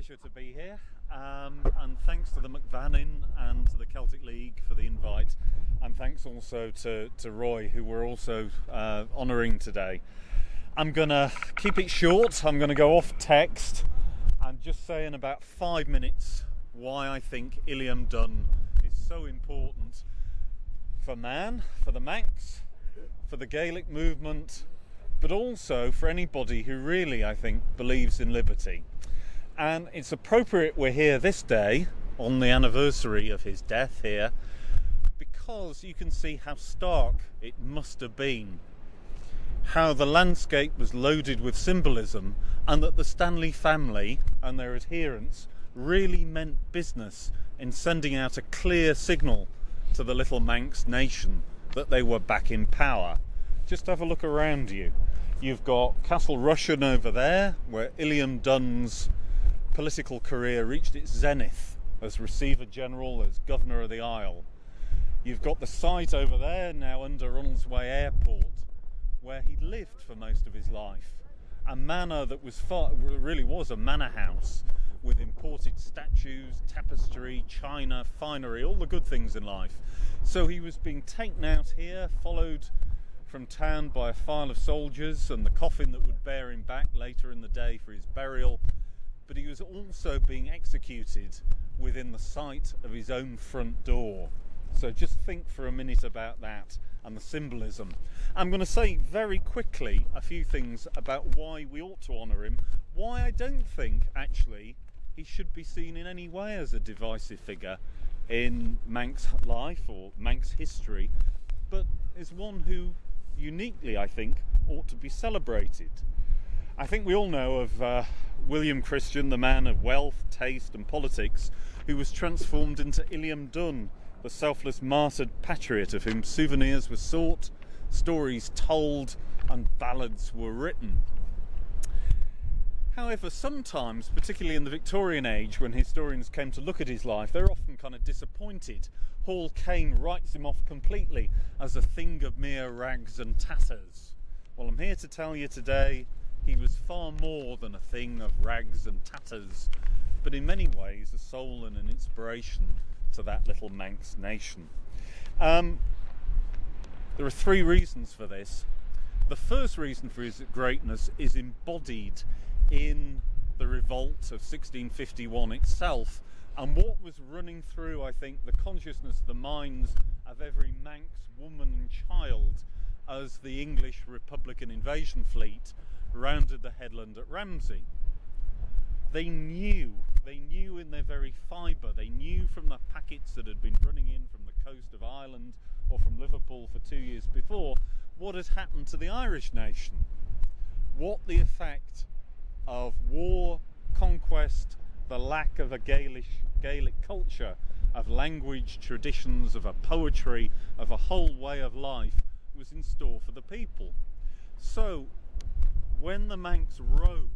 pleasure to be here, and thanks to the McVannin and to the Celtic League for the invite, and thanks also to Roy, who we're also honouring today. I'm going to keep it short. I'm going to go off text and just say in about 5 minutes why I think Iliam Dhone is so important for man, for the Manx, for the Gaelic movement, but also for anybody who really, I think, believes in liberty. And it's appropriate we're here this day on the anniversary of his death here, because you can see how stark it must have been, how the landscape was loaded with symbolism, and that the Stanley family and their adherents really meant business in sending out a clear signal to the little Manx nation that they were back in power. Just have a look around you. You've got Castle Rushen over there, where Illiam Dhone's political career reached its zenith as Receiver General, as Governor of the Isle. You've got the site over there now under Ronaldsway Airport, where he lived for most of his life. A manor that really was a manor house with imported statues, tapestry, china, finery, all the good things in life. So he was being taken out here, followed from town by a file of soldiers and the coffin that would bear him back later in the day for his burial. But he was also being executed within the sight of his own front door. So just think for a minute about that and the symbolism. I'm going to say very quickly a few things about why we ought to honour him, why I don't think actually he should be seen in any way as a divisive figure in Manx life or Manx history, but is one who uniquely, I think, ought to be celebrated. I think we all know of William Christian, the man of wealth, taste and politics, who was transformed into Illiam Dhone, the selfless martyred patriot of whom souvenirs were sought, stories told and ballads were written. However, sometimes, particularly in the Victorian age, when historians came to look at his life, they're often kind of disappointed. Hall Caine writes him off completely as a thing of mere rags and tatters. Well, I'm here to tell you today he was far more than a thing of rags and tatters, but in many ways a soul and an inspiration to that little Manx nation. There are 3 reasons for this. The first reason for his greatness is embodied in the revolt of 1651 itself, and what was running through, I think, the consciousness, the minds of every Manx woman and child as the English Republican invasion fleet rounded the headland at Ramsey. They knew in their very fibre, they knew from the packets that had been running in from the coast of Ireland or from Liverpool for 2 years before, what had happened to the Irish nation, what the effect of war, conquest, the lack of a Gaelic culture, of language, traditions, of a poetry, of a whole way of life was in store for the people. So when the Manx rose,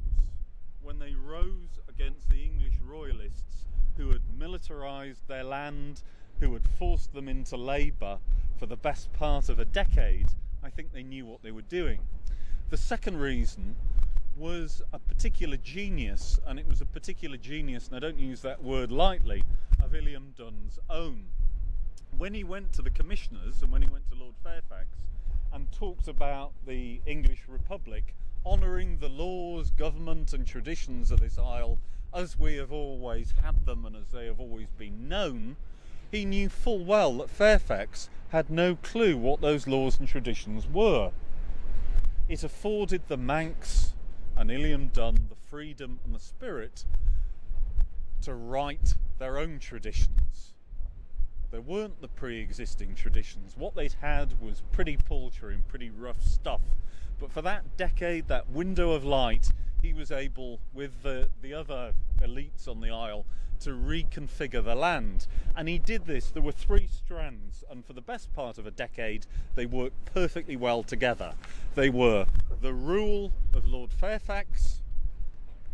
when they rose against the English royalists who had militarised their land, who had forced them into labour for the best part of a decade, I think they knew what they were doing. The second reason was a particular genius, and it was a particular genius, and I don't use that word lightly, of Illiam Dhone's own. When he went to the commissioners and when he went to Lord Fairfax and talked about the English Republic honouring the laws, government and traditions of this isle as we have always had them and as they have always been known, he knew full well that Fairfax had no clue what those laws and traditions were. It afforded the Manx and Illiam Dhone the freedom and the spirit to write their own traditions. There weren't the pre-existing traditions. What they'd had was pretty paltry and pretty rough stuff. But for that decade, that window of light, he was able, with the other elites on the Isle, to reconfigure the land. And he did this. There were 3 strands, and for the best part of a decade, they worked perfectly well together. They were the rule of Lord Fairfax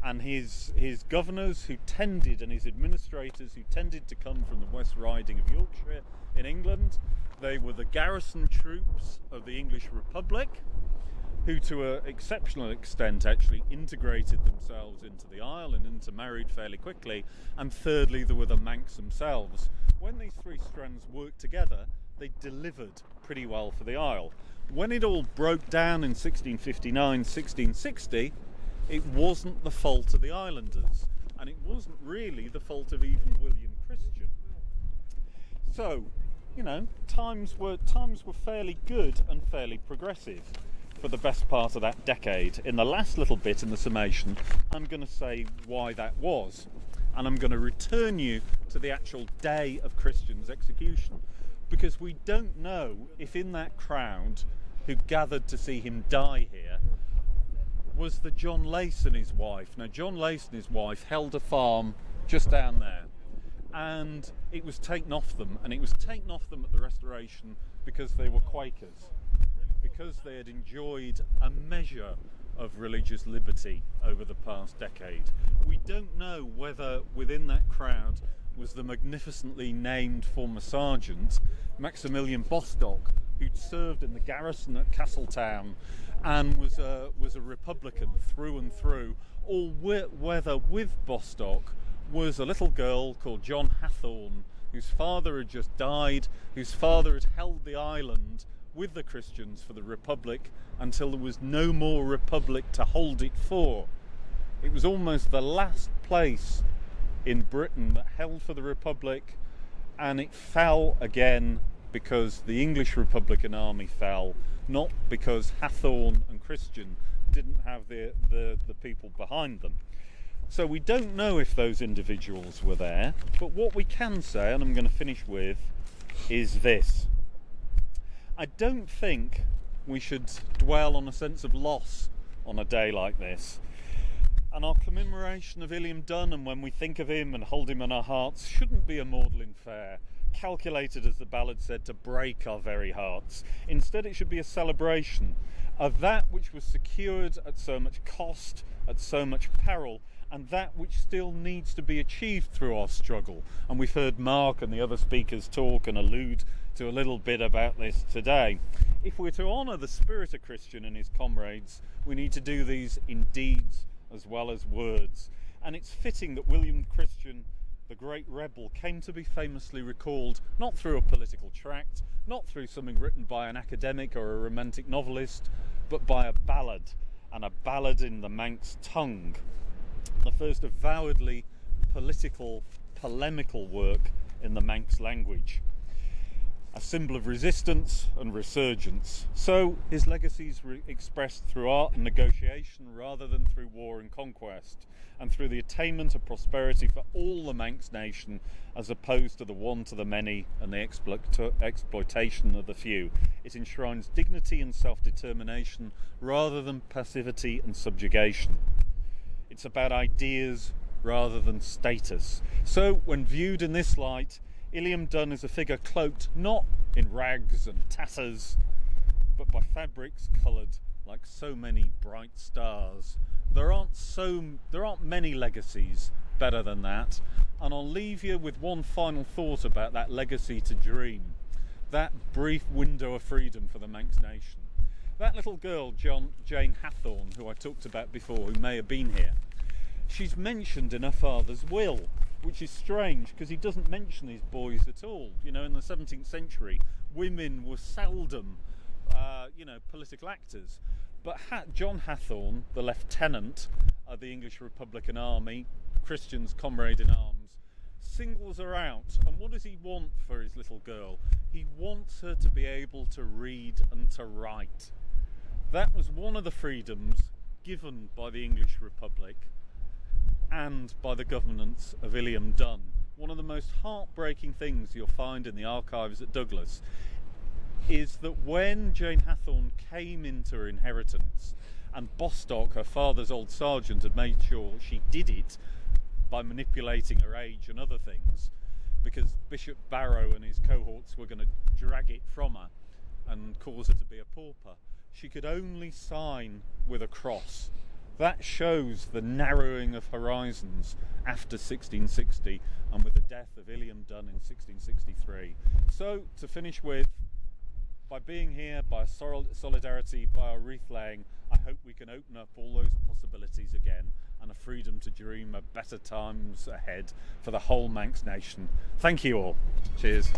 and his governors who tended, and his administrators who tended to come from the West Riding of Yorkshire in England. They were the garrison troops of the English Republic. who to an exceptional extent actually integrated themselves into the Isle and intermarried fairly quickly, and thirdly there were the Manx themselves. When these three strands worked together, they delivered pretty well for the Isle. When it all broke down in 1659, 1660, it wasn't the fault of the islanders, and it wasn't really the fault of even William Christian. So, you know, times were fairly good and fairly progressive for the best part of that decade. In the last little bit in the summation, I'm going to say why that was, and I'm going to return you to the actual day of Christian's execution, because we don't know if in that crowd who gathered to see him die here was the John Lace and his wife. Now, John Lace and his wife held a farm just down there, and it was taken off them, and it was taken off them at the Restoration because they were Quakers, because they had enjoyed a measure of religious liberty over the past decade. We don't know whether within that crowd was the magnificently named former sergeant Maximilian Bostock, who'd served in the garrison at Castletown and was a Republican through and through, or whether with Bostock was a little girl called John Hathorne, whose father had just died, whose father had held the island with the Christians for the Republic until there was no more Republic to hold it for. It was almost the last place in Britain that held for the Republic, and it fell again because the English Republican Army fell, not because Hathorne and Christian didn't have the people behind them. So we don't know if those individuals were there, but what we can say, and I'm going to finish with, is this. I don't think we should dwell on a sense of loss on a day like this. And our commemoration of Iliam Dhone, and when we think of him and hold him in our hearts, shouldn't be a maudlin fare, calculated, as the ballad said, to break our very hearts. Instead, it should be a celebration of that which was secured at so much cost, at so much peril, and that which still needs to be achieved through our struggle. And we've heard Mark and the other speakers talk and allude to a little bit about this today. If we're to honour the spirit of Christian and his comrades, we need to do these in deeds as well as words. And it's fitting that William Christian, the great rebel, came to be famously recalled not through a political tract, not through something written by an academic or a romantic novelist, but by a ballad, and a ballad in the Manx tongue. The first avowedly political, polemical work in the Manx language. A symbol of resistance and resurgence. So his legacy is expressed through art and negotiation rather than through war and conquest, and through the attainment of prosperity for all the Manx nation, as opposed to the want of the many and the exploitation of the few. It enshrines dignity and self-determination rather than passivity and subjugation. It's about ideas rather than status. So when viewed in this light, Iliam Dhone is a figure cloaked not in rags and tatters, but by fabrics coloured like so many bright stars. There aren't many legacies better than that, and I'll leave you with one final thought about that legacy to dream, that brief window of freedom for the Manx nation. That little girl, Jane Hathorne, who I talked about before, who may have been here, she's mentioned in her father's will, which is strange because he doesn't mention his boys at all. You know, in the 17th century, women were seldom, political actors. But John Hathorne, the lieutenant of the English Republican Army, Christian's comrade in arms, singles her out. And what does he want for his little girl? He wants her to be able to read and to write. That was one of the freedoms given by the English Republic and by the governance of Illiam Dhone. One of the most heartbreaking things you'll find in the archives at Douglas is that when Jane Hathorne came into her inheritance, and Bostock, her father's old sergeant, had made sure she did it by manipulating her age and other things, because Bishop Barrow and his cohorts were going to drag it from her and cause her to be a pauper, she could only sign with a cross. That shows the narrowing of horizons after 1660 and with the death of Illiam Dhone in 1663. So, to finish with, by being here, by solidarity, by our wreath laying, I hope we can open up all those possibilities again and a freedom to dream of better times ahead for the whole Manx nation. Thank you all. Cheers.